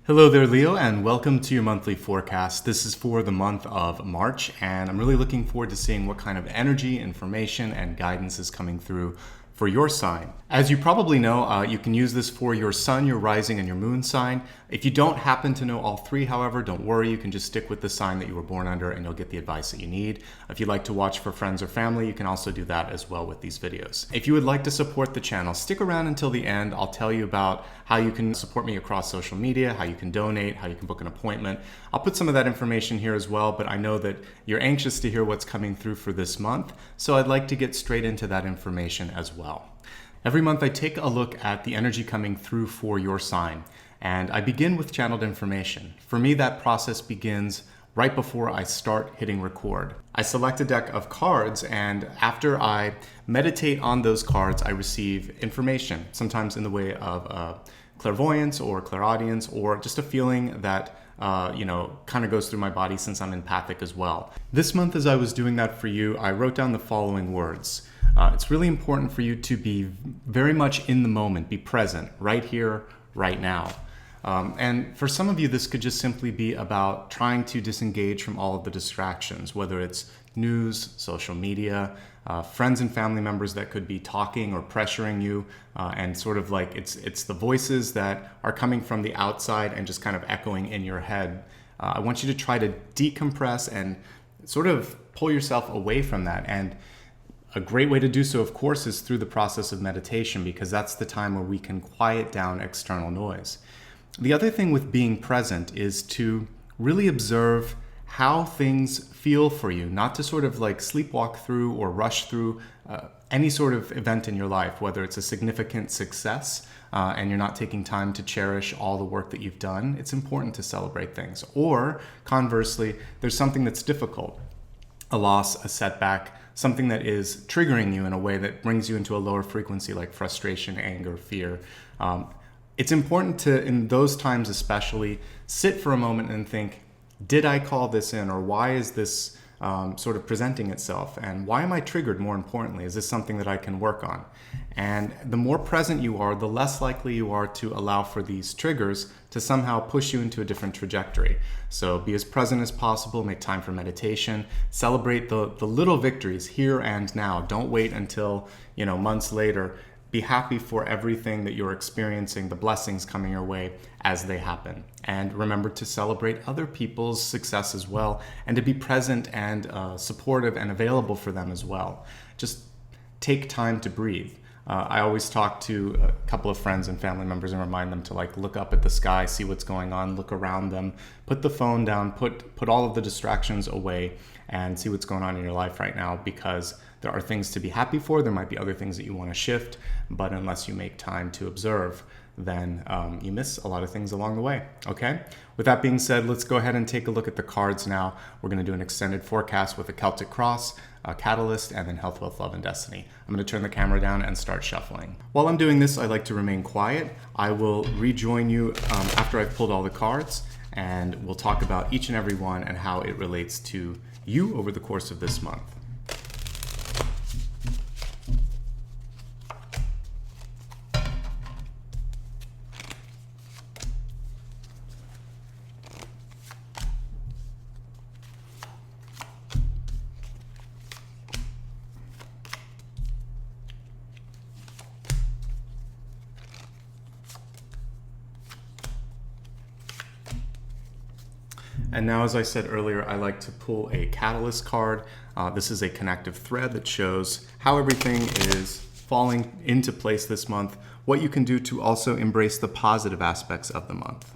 Hello there, Leo, and welcome to your monthly forecast. This is for the month of March, and I'm really looking forward to seeing what kind of energy, information, and guidance is coming through for your sign. As you probably know, you can use this for your sun, your rising, and your moon sign. If you don't happen to know all three, however, don't worry. You can just stick with the sign that you were born under and you'll get the advice that you need. If you'd like to watch for friends or family, you can also do that as well with these videos. If you would like to support the channel, stick around until the end. I'll tell you about how you can support me across social media, how you can donate, how you can book an appointment. I'll put some of that information here as well, but I know that you're anxious to hear what's coming through for this month, so I'd like to get straight into that information as well. Every month I take a look at the energy coming through for your sign, and I begin with channeled information. For me, that process begins right before I start hitting record. I select a deck of cards, and after I meditate on those cards, I receive information, sometimes in the way of clairvoyance or clairaudience, or just a feeling that kind of goes through my body since I'm empathic as well. This month, as I was doing that for you, I wrote down the following words. It's really important for you to be very much in the moment, be present, right here, right now. And for some of you, this could just simply be about trying to disengage from all of the distractions, whether it's news, social media, friends and family members that could be talking or pressuring you, and sort of like it's the voices that are coming from the outside and just kind of echoing in your head. I want you to try to decompress and sort of pull yourself away from that. And a great way to do so, of course, is through the process of meditation, because that's the time where we can quiet down external noise. The other thing with being present is to really observe how things feel for you, not to sort of like sleepwalk through or rush through any sort of event in your life, whether it's a significant success and you're not taking time to cherish all the work that you've done. It's important to celebrate things. Or conversely, there's something that's difficult, a loss, a setback, something that is triggering you in a way that brings you into a lower frequency, like frustration, anger, fear. It's important to, in those times especially, sit for a moment and think, did I call this in, or why is this sort of presenting itself? And why am I triggered, more importantly? Is this something that I can work on? And the more present you are, the less likely you are to allow for these triggers to somehow push you into a different trajectory. So be as present as possible, make time for meditation, celebrate the little victories here and now. Don't wait until, months later. Be happy for everything that you're experiencing, the blessings coming your way as they happen. And remember to celebrate other people's success as well, and to be present and supportive and available for them as well. Just take time to breathe. I always talk to a couple of friends and family members and remind them to look up at the sky, see what's going on, look around them, put the phone down, put all of the distractions away, and see what's going on in your life right now, because there are things to be happy for. There might be other things that you want to shift, but unless you make time to observe, then you miss a lot of things along the way, okay? With that being said, let's go ahead and take a look at the cards now. We're going to do an extended forecast with a Celtic cross, a catalyst, and then health, wealth, love, and destiny. I'm going to turn the camera down and start shuffling. While I'm doing this, I like to remain quiet. I will rejoin you after I've pulled all the cards, and we'll talk about each and every one and how it relates to you over the course of this month. And now, as I said earlier, I like to pull a catalyst card. This is a connective thread that shows how everything is falling into place this month, what you can do to also embrace the positive aspects of the month.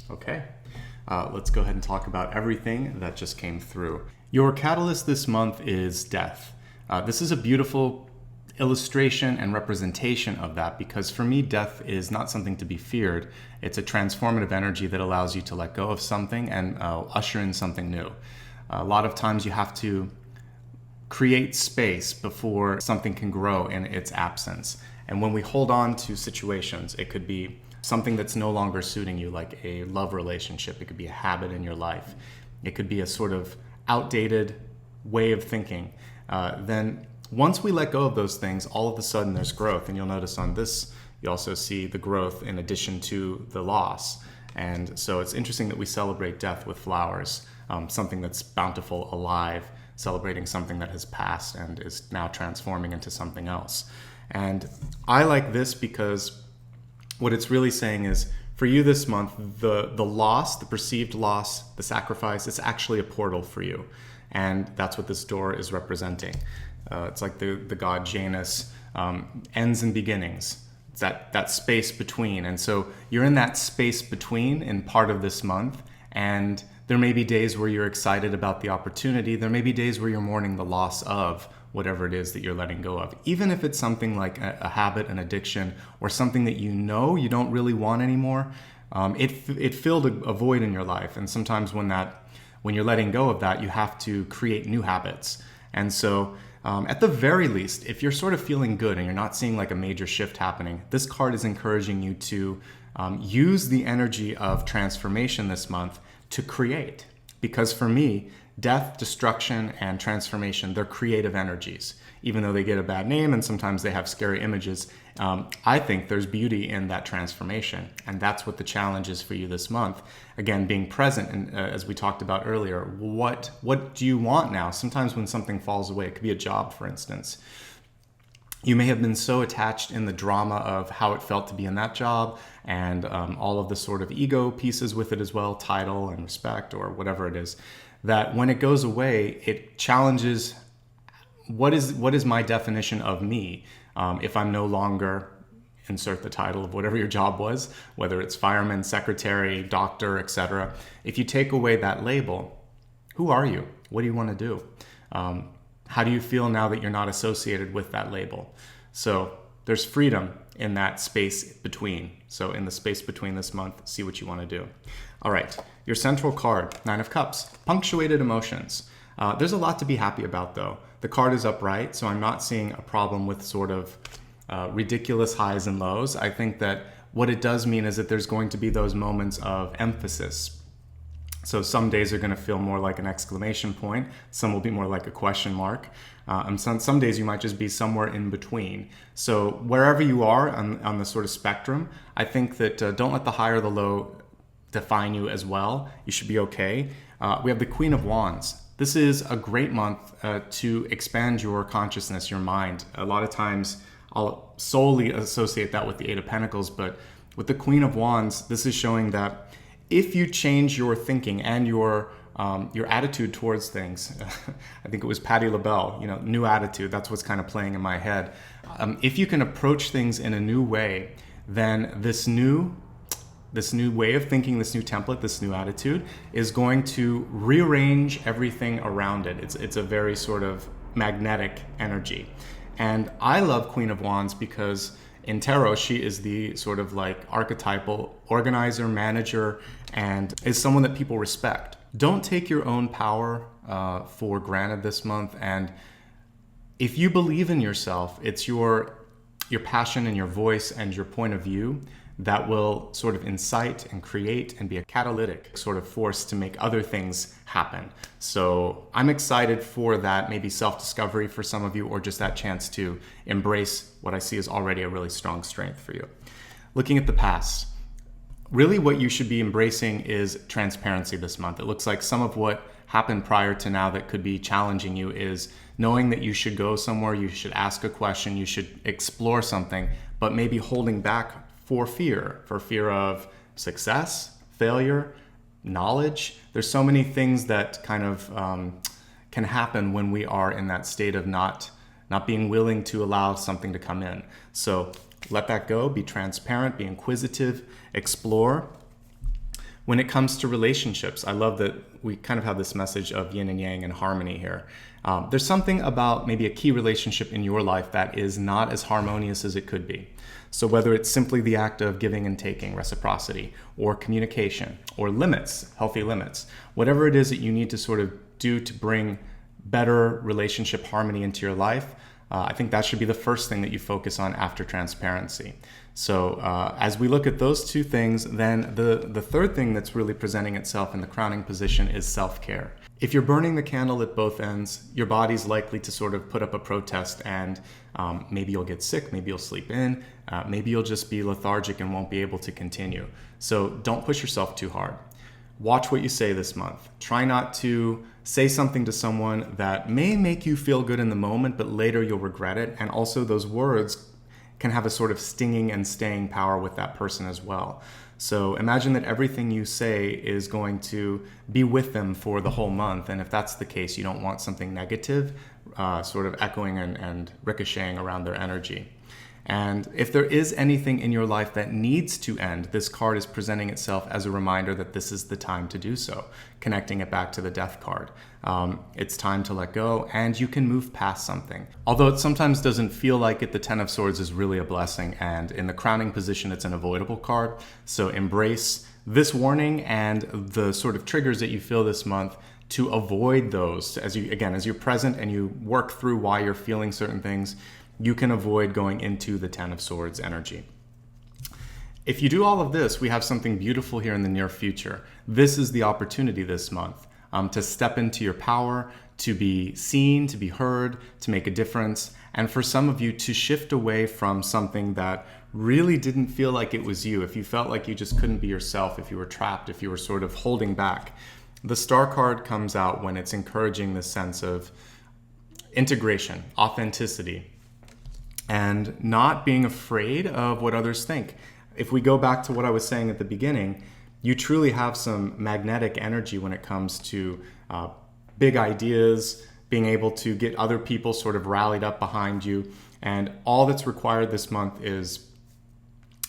Okay, let's go ahead and talk about everything that just came through. Your catalyst this month is death. This is a beautiful illustration and representation of that, because for me, death is not something to be feared. It's a transformative energy that allows you to let go of something and usher in something new. A lot of times you have to create space before something can grow in its absence. And when we hold on to situations, it could be something that's no longer suiting you, like a love relationship. It could be a habit in your life. It could be a sort of outdated way of thinking. Then once we let go of those things, all of a sudden there's growth. And you'll notice on this you also see the growth in addition to the loss. And so it's interesting that we celebrate death with flowers, something that's bountiful, alive, celebrating something that has passed and is now transforming into something else. And I like this because what it's really saying is, for you this month, the loss, the perceived loss, the sacrifice, it's actually a portal for you. And that's what this door is representing. It's like the god Janus, ends and beginnings. It's that space between. And so you're in that space between in part of this month. And there may be days where you're excited about the opportunity. There may be days where you're mourning the loss of whatever it is that you're letting go of. Even if it's something like a habit, an addiction, or something that you know you don't really want anymore, it filled a void in your life. And sometimes when you're letting go of that, you have to create new habits. And so at the very least, if you're sort of feeling good and you're not seeing like a major shift happening, this card is encouraging you to use the energy of transformation this month to create. Because for me, death, destruction, and transformation, they're creative energies. Even though they get a bad name and sometimes they have scary images, I think there's beauty in that transformation. And that's what the challenge is for you this month. Again, being present, and as we talked about earlier, what do you want now? Sometimes when something falls away, it could be a job, for instance. You may have been so attached in the drama of how it felt to be in that job and all of the sort of ego pieces with it as well, title and respect or whatever it is, that when it goes away, it challenges what is my definition of me if I'm no longer, insert the title of whatever your job was, whether it's fireman, secretary, doctor, etc. If you take away that label, who are you? What do you want to do? How do you feel now that you're not associated with that label? So there's freedom in that space between. So in the space between this month, see what you want to do. All right, your central card, Nine of Cups, punctuated emotions. There's a lot to be happy about though. The card is upright, so I'm not seeing a problem with sort of ridiculous highs and lows. I think that what it does mean is that there's going to be those moments of emphasis. So some days are going to feel more like an exclamation point. Some will be more like a question mark. And some days you might just be somewhere in between. So wherever you are on the sort of spectrum, I think that don't let the high or the low define you as well. You should be okay. We have the Queen of Wands. This is a great month to expand your consciousness, your mind. A lot of times I'll solely associate that with the Eight of Pentacles, but with the Queen of Wands, this is showing that if you change your thinking and your attitude towards things, I think it was Patti LaBelle, new attitude, that's what's kind of playing in my head. If you can approach things in a new way, then this new way of thinking, this new template, this new attitude is going to rearrange everything around it. It's a very sort of magnetic energy. And I love Queen of Wands because in tarot, she is the sort of like archetypal organizer, manager, and is someone that people respect. Don't take your own power for granted this month. And if you believe in yourself, it's your passion and your voice and your point of view that will sort of incite and create and be a catalytic sort of force to make other things happen. So I'm excited for that, maybe self-discovery for some of you, or just that chance to embrace what I see as already a really strong strength for you. Looking at the past, really what you should be embracing is transparency this month. It looks like some of what happened prior to now that could be challenging you is knowing that you should go somewhere, you should ask a question, you should explore something, but maybe holding back for fear of success, failure, knowledge. There's so many things that kind of can happen when we are in that state of not being willing to allow something to come in. So let that go, be transparent, be inquisitive, explore. When it comes to relationships, I love that we kind of have this message of yin and yang and harmony here. There's something about maybe a key relationship in your life that is not as harmonious as it could be. So whether it's simply the act of giving and taking, reciprocity, or communication, or limits, healthy limits, whatever it is that you need to sort of do to bring better relationship harmony into your life, I think that should be the first thing that you focus on after transparency. So as we look at those two things, then the third thing that's really presenting itself in the crowning position is self-care. If you're burning the candle at both ends, your body's likely to sort of put up a protest, and maybe you'll get sick, maybe you'll sleep in, maybe you'll just be lethargic and won't be able to continue. So don't push yourself too hard. Watch what you say this month. Try not to say something to someone that may make you feel good in the moment, but later you'll regret it. And also those words can have a sort of stinging and staying power with that person as well. So imagine that everything you say is going to be with them for the whole month. And if that's the case, you don't want something negative sort of echoing and ricocheting around their energy. And if there is anything in your life that needs to end, this card is presenting itself as a reminder that this is the time to do so, connecting it back to the Death card. It's time to let go, and you can move past something. Although it sometimes doesn't feel like it, the Ten of Swords is really a blessing, and in the crowning position, it's an avoidable card. So embrace this warning and the sort of triggers that you feel this month to avoid those. As you're present and you work through why you're feeling certain things, you can avoid going into the Ten of Swords energy. If you do all of this, we have something beautiful here in the near future. This is the opportunity this month to step into your power, to be seen, to be heard, to make a difference, and for some of you to shift away from something that really didn't feel like it was you. If you felt like you just couldn't be yourself, if you were trapped, if you were sort of holding back. The Star card comes out when it's encouraging this sense of integration, authenticity, and not being afraid of what others think. If we go back to what I was saying at the beginning, you truly have some magnetic energy when it comes to big ideas, being able to get other people sort of rallied up behind you. And all that's required this month is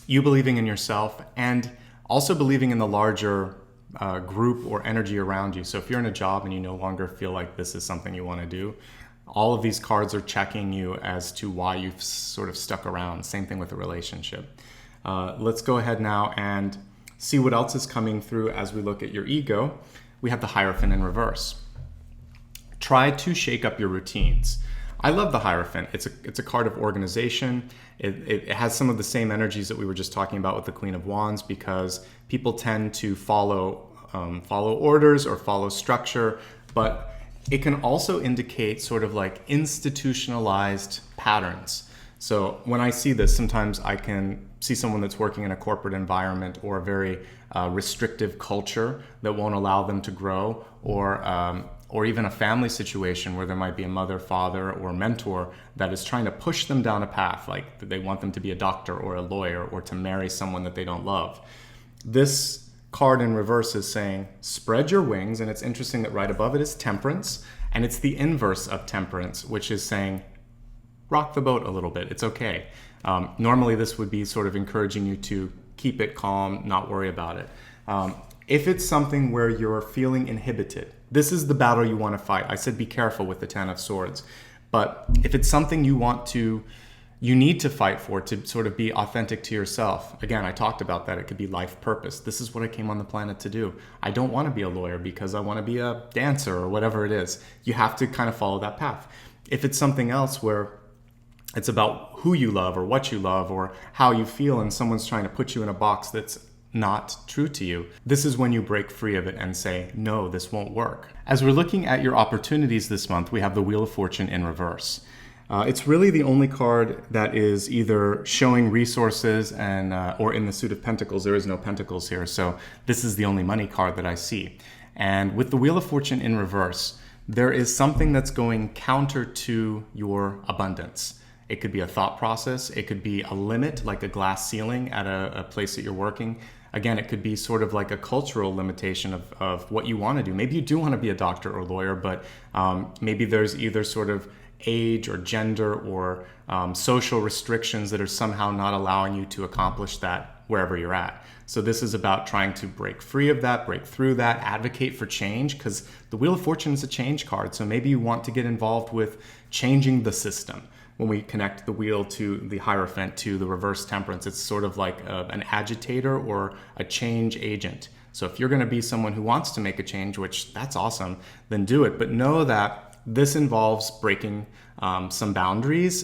you believing in yourself and also believing in the larger group or energy around you. So if you're in a job and you no longer feel like this is something you want to do, all of these cards are checking you as to why you've sort of stuck around. Same thing with a relationship. Let's go ahead now and see what else is coming through as we look at your ego. We have the Hierophant in reverse. Try to shake up your routines. I love the Hierophant. It's a card of organization. It has some of the same energies that we were just talking about with the Queen of Wands, because people tend to follow orders or follow structure, but it can also indicate sort of like institutionalized patterns. So when I see this, sometimes I can see someone that's working in a corporate environment or a very restrictive culture that won't allow them to grow, or even a family situation where there might be a mother, father, or mentor that is trying to push them down a path, like they want them to be a doctor or a lawyer or to marry someone that they don't love. This card in reverse is saying, spread your wings, and it's interesting that right above it is Temperance, and it's the inverse of Temperance, which is saying, rock the boat a little bit, it's okay. Normally this would be sort of encouraging you to keep it calm, not worry about it. If it's something where you're feeling inhibited, this is the battle you want to fight. I said be careful with the Ten of Swords, but if it's something you need to fight for to sort of be authentic to yourself. Again, I talked about that. It could be life purpose. This is what I came on the planet to do. I don't want to be a lawyer because I want to be a dancer or whatever it is. You have to kind of follow that path. If it's something else where it's about who you love or what you love or how you feel, and someone's trying to put you in a box that's not true to you, this is when you break free of it and say, no, this won't work. As we're looking at your opportunities this month, we have the Wheel of Fortune in reverse. It's really the only card that is either showing resources and or in the suit of Pentacles. There is no Pentacles here, so this is the only money card that I see. And with the Wheel of Fortune in reverse, there is something that's going counter to your abundance. It could be a thought process. It could be a limit, like a glass ceiling at a place that you're working. Again, it could be sort of like a cultural limitation of what you want to do. Maybe you do want to be a doctor or lawyer, but maybe there's either sort of age or gender or social restrictions that are somehow not allowing you to accomplish that wherever you're at. So this is about trying to break free of that, break through that, advocate for change, because the Wheel of Fortune is a change card. So maybe you want to get involved with changing the system. When we connect the wheel to the Hierophant to the reverse Temperance, it's sort of like an agitator or a change agent. So if you're going to be someone who wants to make a change, which that's awesome, then do it. But know that this involves breaking some boundaries,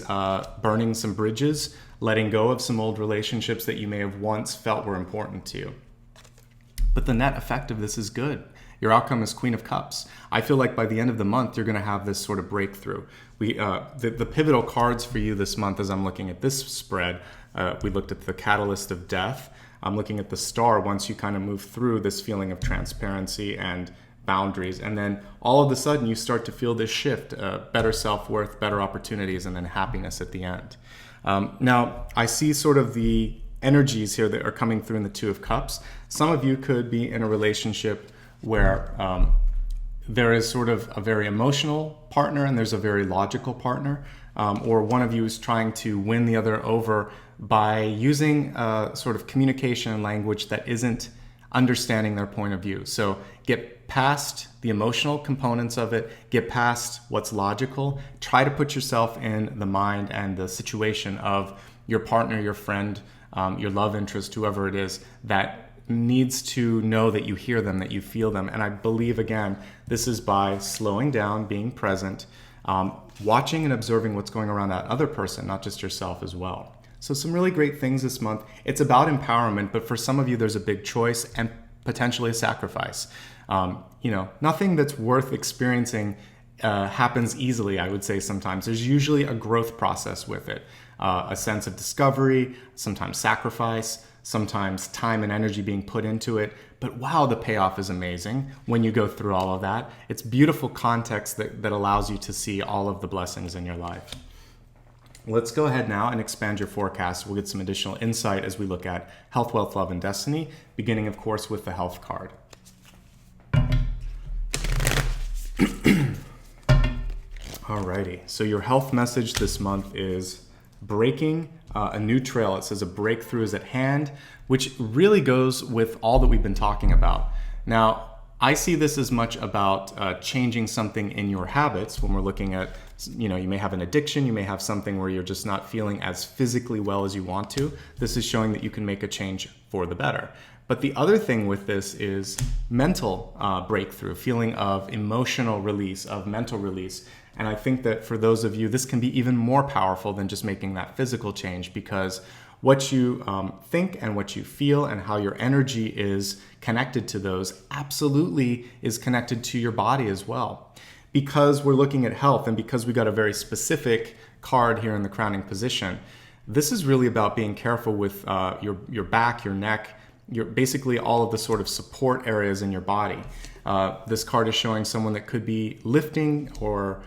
burning some bridges, letting go of some old relationships that you may have once felt were important to you. But the net effect of this is good. Your outcome is Queen of Cups. I feel like by the end of the month, you're going to have this sort of breakthrough. The pivotal cards for you this month, as I'm looking at this spread, we looked at the catalyst of death. I'm looking at the star once you kind of move through this feeling of transparency and boundaries. And then all of a sudden you start to feel this shift, better self-worth, better opportunities, and then happiness at the end. Now, I see sort of the energies here that are coming through in the Two of Cups. Some of you could be in a relationship where there is sort of a very emotional partner and there's a very logical partner, or one of you is trying to win the other over by using sort of communication and language that isn't understanding their point of view. So get past the emotional components of it, get past what's logical, try to put yourself in the mind and the situation of your partner, your friend, your love interest, whoever it is, that needs to know that you hear them, that you feel them. And I believe, again, this is by slowing down, being present, watching and observing what's going around that other person, not just yourself as well. So some really great things this month. It's about empowerment, but for some of you, there's a big choice and potentially a sacrifice. Nothing that's worth experiencing happens easily, I would say sometimes. There's usually a growth process with it, a sense of discovery, sometimes sacrifice, sometimes time and energy being put into it. But wow, the payoff is amazing when you go through all of that. It's beautiful context that allows you to see all of the blessings in your life. Let's go ahead now and expand your forecast. We'll get some additional insight as we look at health, wealth, love, and destiny, beginning, of course, with the health card. Alrighty, so your health message this month is breaking a new trail. It says a breakthrough is at hand, which really goes with all that we've been talking about. Now, I see this as much about changing something in your habits when we're looking at, you may have an addiction, you may have something where you're just not feeling as physically well as you want to. This is showing that you can make a change for the better. But the other thing with this is mental breakthrough, feeling of emotional release, of mental release. And I think that for those of you, this can be even more powerful than just making that physical change, because what you think and what you feel and how your energy is connected to those absolutely is connected to your body as well. Because we're looking at health and because we got a very specific card here in the crowning position, this is really about being careful with your back, your neck, basically all of the sort of support areas in your body. This card is showing someone that could be lifting or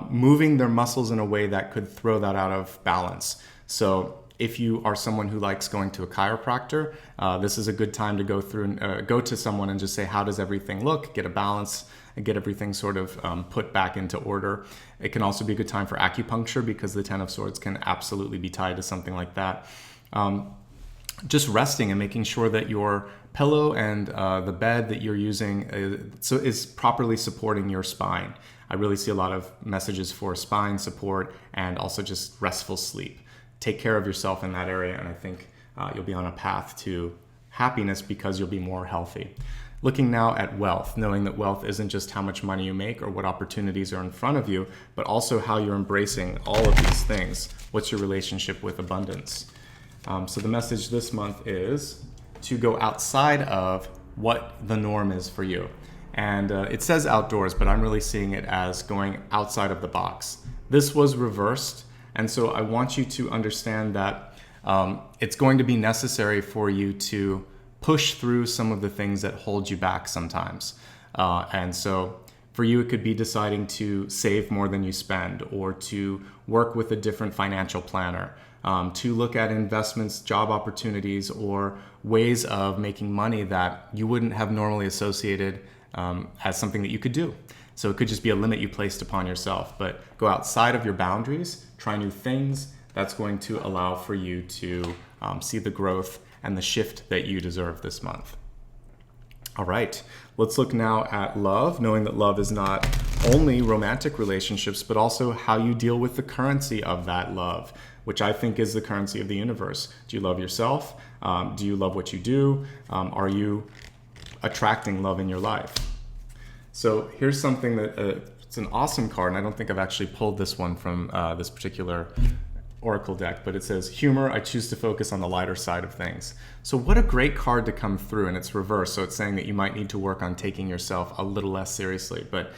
moving their muscles in a way that could throw that out of balance. So if you are someone who likes going to a chiropractor, this is a good time to go through and go to someone and just say, how does everything look? Get a balance and get everything sort of put back into order. It can also be a good time for acupuncture because the Ten of Swords can absolutely be tied to something like that. Just resting and making sure that your pillow and the bed that you're using is properly supporting your spine. I really see a lot of messages for spine support and also just restful sleep. Take care of yourself in that area, and I think you'll be on a path to happiness because you'll be more healthy. Looking now at wealth, knowing that wealth isn't just how much money you make or what opportunities are in front of you, but also how you're embracing all of these things. What's your relationship with abundance? So the message this month is to go outside of what the norm is for you. And it says outdoors, but I'm really seeing it as going outside of the box. This was reversed. And so I want you to understand that it's going to be necessary for you to push through some of the things that hold you back sometimes. And so for you, it could be deciding to save more than you spend, or to work with a different financial planner, to look at investments, job opportunities, or ways of making money that you wouldn't have normally associated as something that you could do. So it could just be a limit you placed upon yourself, but go outside of your boundaries, try new things. That's going to allow for you to see the growth and the shift that you deserve this month. All right, let's look now at love, knowing that love is not only romantic relationships, but also how you deal with the currency of that love, which I think is the currency of the universe. Do you love yourself? Do you love what you do? Are you attracting love in your life? So here's something that it's an awesome card, and I don't think I've actually pulled this one from this particular oracle deck, but it says, humor, I choose to focus on the lighter side of things. So what a great card to come through, and it's reversed. So it's saying that you might need to work on taking yourself a little less seriously. But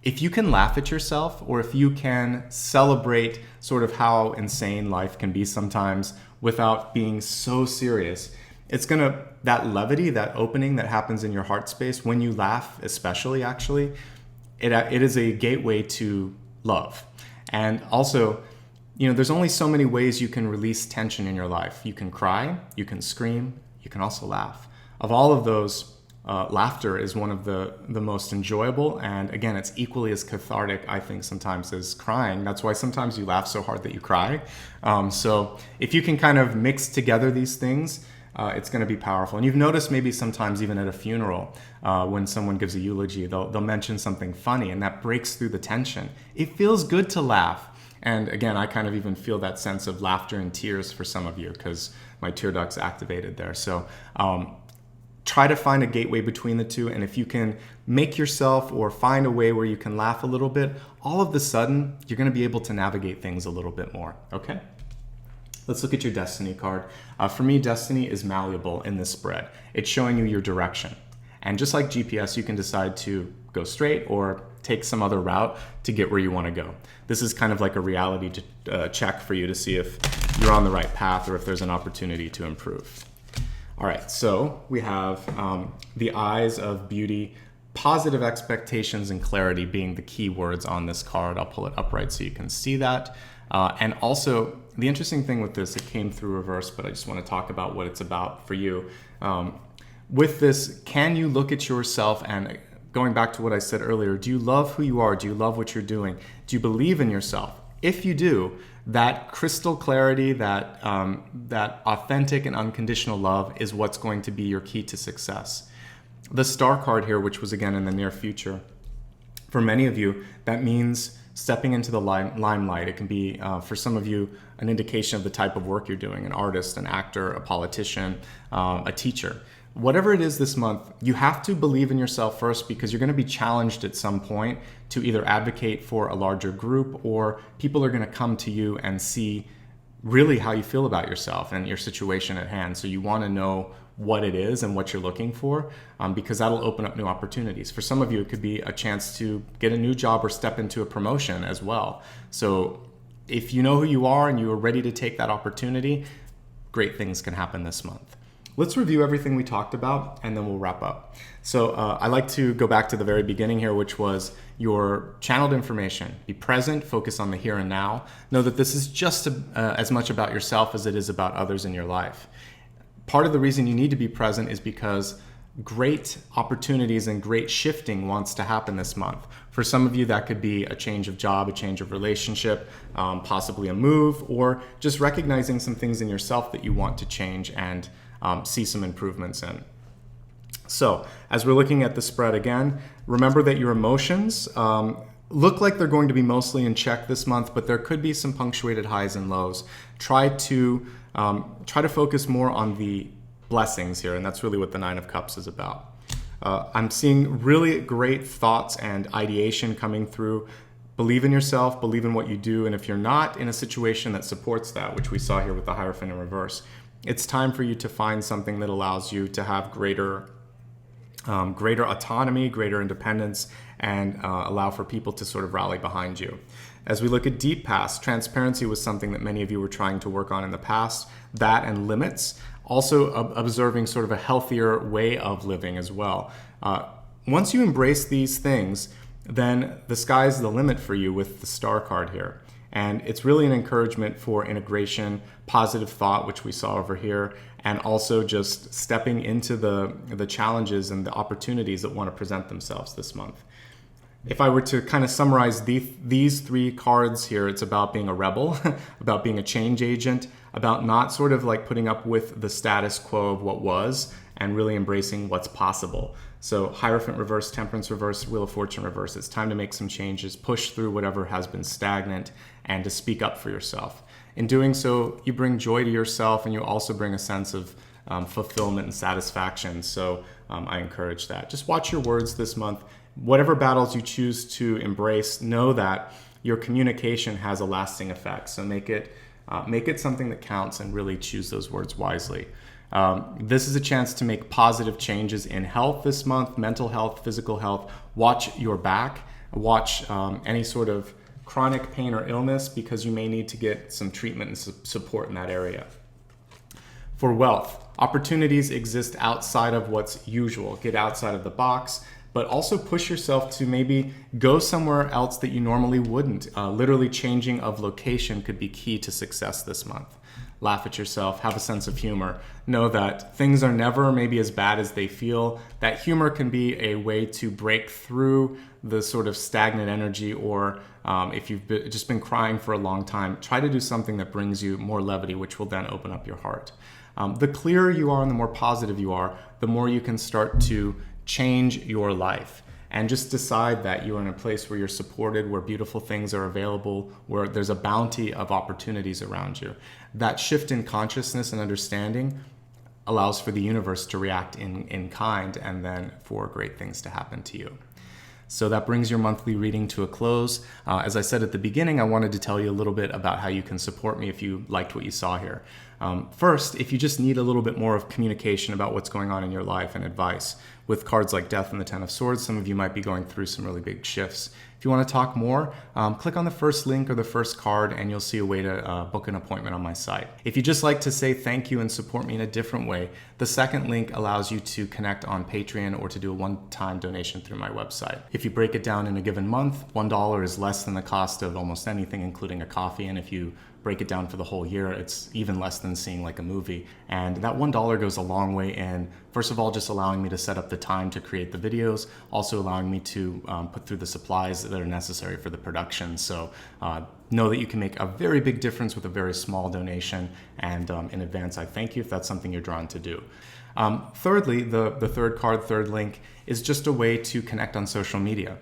if you can laugh at yourself, or if you can celebrate sort of how insane life can be sometimes without being so serious, it's gonna, that levity, that opening that happens in your heart space when you laugh, especially actually, it is a gateway to love. And also, you know, there's only so many ways you can release tension in your life. You can cry, you can scream, you can also laugh. Of all of those, laughter is one of the most enjoyable, and again, it's equally as cathartic, I think, sometimes as crying. That's why sometimes you laugh so hard that you cry. So if you can kind of mix together these things, it's going to be powerful. And you've noticed maybe sometimes even at a funeral, when someone gives a eulogy, they'll mention something funny, and that breaks through the tension. It feels good to laugh. And again, I kind of even feel that sense of laughter and tears for some of you because my tear duct's activated there. So try to find a gateway between the two. And if you can make yourself or find a way where you can laugh a little bit, all of a sudden, you're going to be able to navigate things a little bit more. Okay? Let's look at your destiny card. For me, destiny is malleable in this spread. It's showing you your direction. And just like GPS, you can decide to go straight or take some other route to get where you want to go. This is kind of like a reality check for you to see if you're on the right path or if there's an opportunity to improve. All right, so we have the eyes of beauty, positive expectations, and clarity being the key words on this card. I'll pull it upright so you can see that. And also, the interesting thing with this, it came through reverse, but I just want to talk about what it's about for you. With this, can you look at yourself and, going back to what I said earlier, do you love who you are? Do you love what you're doing? Do you believe in yourself? If you do, that crystal clarity, that authentic and unconditional love is what's going to be your key to success. The star card here, which was again in the near future, for many of you, that means stepping into the limelight. It can be, for some of you, an indication of the type of work you're doing, an artist, an actor, a politician, a teacher. Whatever it is this month, you have to believe in yourself first because you're going to be challenged at some point to either advocate for a larger group or people are going to come to you and see really how you feel about yourself and your situation at hand. So you want to know what it is and what you're looking for because that'll open up new opportunities. For some of you, it could be a chance to get a new job or step into a promotion as well. So if you know who you are and you are ready to take that opportunity, great things can happen this month. Let's review everything we talked about and then we'll wrap up. So I like to go back to the very beginning here, which was your channeled information. Be present, focus on the here and now. Know that this is just as much about yourself as it is about others in your life. Part of the reason you need to be present is because great opportunities and great shifting wants to happen this month. For some of you, that could be a change of job, a change of relationship, possibly a move, or just recognizing some things in yourself that you want to change and see some improvements in. So as we're looking at the spread again, remember that your emotions look like they're going to be mostly in check this month, but there could be some punctuated highs and lows. Try to focus more on the blessings here, and that's really what the Nine of Cups is about. I'm seeing really great thoughts and ideation coming through. Believe in yourself, believe in what you do, and if you're not in a situation that supports that, which we saw here with the Hierophant in reverse, it's time for you to find something that allows you to have greater autonomy, greater independence, and allow for people to sort of rally behind you. As we look at deep past, transparency was something that many of you were trying to work on in the past, that and limits. Also observing sort of a healthier way of living as well. Once you embrace these things, then the sky's the limit for you with the star card here. And it's really an encouragement for integration, positive thought, which we saw over here, and also just stepping into the challenges and the opportunities that want to present themselves this month. If I were to kind of summarize these three cards here, it's about being a rebel, about being a change agent, about not sort of like putting up with the status quo of what was, and really embracing what's possible. So Hierophant reverse, Temperance reverse, Wheel of Fortune reverse. It's time to make some changes, push through whatever has been stagnant, and to speak up for yourself. In doing so, you bring joy to yourself, and you also bring a sense of fulfillment and satisfaction. So I encourage that. Just watch your words this month. Whatever battles you choose to embrace, know that your communication has a lasting effect. So make it something that counts and really choose those words wisely. This is a chance to make positive changes in health this month, mental health, physical health. Watch your back, watch any sort of chronic pain or illness, because you may need to get some treatment and support in that area. For wealth, opportunities exist outside of what's usual. Get outside of the box, but also push yourself to maybe go somewhere else that you normally wouldn't. Literally changing of location could be key to success this month. Laugh at yourself, have a sense of humor. Know that things are never maybe as bad as they feel. That humor can be a way to break through the sort of stagnant energy, or if you've just been crying for a long time, try to do something that brings you more levity, which will then open up your heart. The clearer you are and the more positive you are, the more you can start to change your life. And just decide that you are in a place where you're supported, where beautiful things are available, where there's a bounty of opportunities around you. That shift in consciousness and understanding allows for the universe to react in kind, and then for great things to happen to you. So that brings your monthly reading to a close. As I said at the beginning, I wanted to tell you a little bit about how you can support me if you liked what you saw here. First, if you just need a little bit more of communication about what's going on in your life and advice, with cards like Death and the Ten of Swords, some of you might be going through some really big shifts. If you want to talk more, click on the first link or the first card and you'll see a way to book an appointment on my site. If you just like to say thank you and support me in a different way, the second link allows you to connect on Patreon or to do a one-time donation through my website. If you break it down in a given month, $1 is less than the cost of almost anything, including a coffee. And if you break it down for the whole year, it's even less than seeing like a movie. And that $1 goes a long way in, first of all, just allowing me to set up the time to create the videos, also allowing me to put through the supplies that are necessary for the production. So know that you can make a very big difference with a very small donation. And in advance, I thank you if that's something you're drawn to do. Thirdly, the third link is just a way to connect on social media.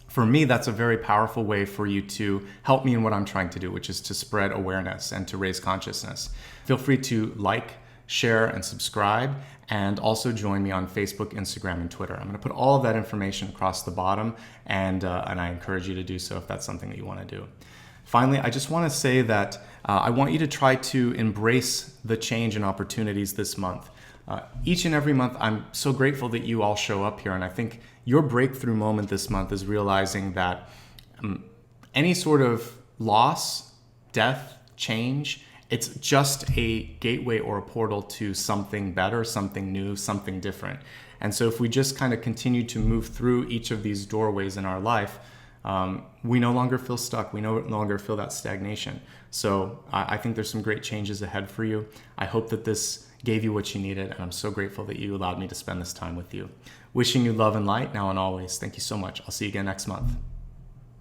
For me, that's a very powerful way for you to help me in what I'm trying to do, which is to spread awareness and to raise consciousness. Feel free to like, share, and subscribe, and also join me on Facebook, Instagram, and Twitter. I'm going to put all of that information across the bottom, and I encourage you to do so if that's something that you want to do. Finally, I just want to say that I want you to try to embrace the change and opportunities this month. Each and every month, I'm so grateful that you all show up here, and I think your breakthrough moment this month is realizing that any sort of loss, death, change, it's just a gateway or a portal to something better, something new, something different. And so if we just kind of continue to move through each of these doorways in our life, we no longer feel stuck. We no longer feel that stagnation. So I think there's some great changes ahead for you. I hope that this gave you what you needed, and I'm so grateful that you allowed me to spend this time with you. Wishing you love and light now and always. Thank you so much. I'll see you again next month.